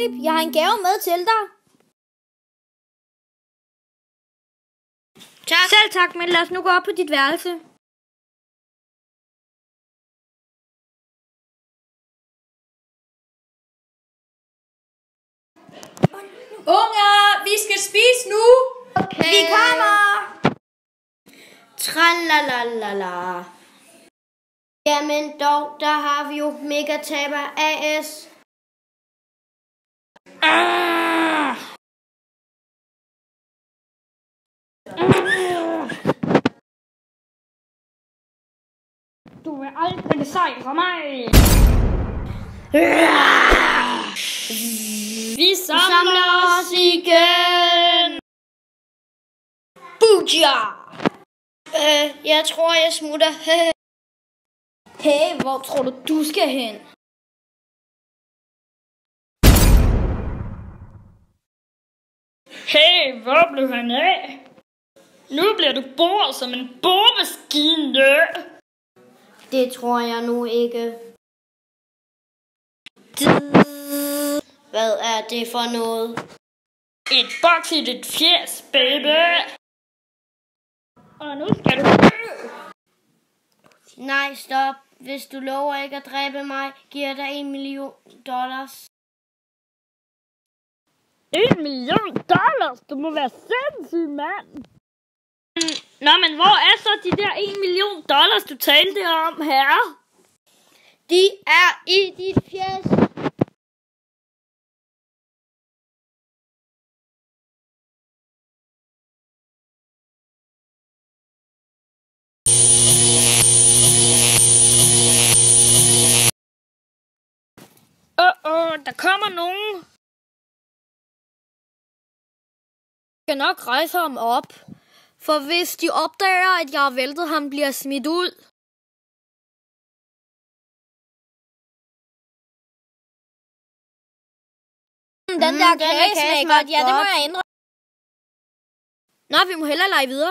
Philip. Jeg har en gave med til dig. Tak. Selv tak, men lad os nu gå op på dit værelse. Unger, vi skal spise nu. Okay. Vi kommer. Tralalala. Jamen dog, der har vi jo Megataber AS. Du vil aldrig besejre mig. Vi samler os igen. Buja! Jeg tror, jeg smutter. Hey, hvor tror du skal hen? Hey, hvor blev han af? Nu bliver du boret som en boremaskine. Det tror jeg nu ikke. Hvad er det for noget? Et boks i dit fjes, baby. Og nu skal du dø. Nej, stop. Hvis du lover ikke at dræbe mig, giver jeg dig $1 million. $1 million? Du må være sindssyg, mand. Nå, men hvor er så de der $1 million, du talte om her? De er i dit fjes. Der kommer nogen. Jeg skal nok rejse ham op. For hvis de opdager, at jeg har væltet ham, bliver smidt ud. Den der kage smager godt. Ja, det må jeg ændre. Nå, vi må hellere lege videre.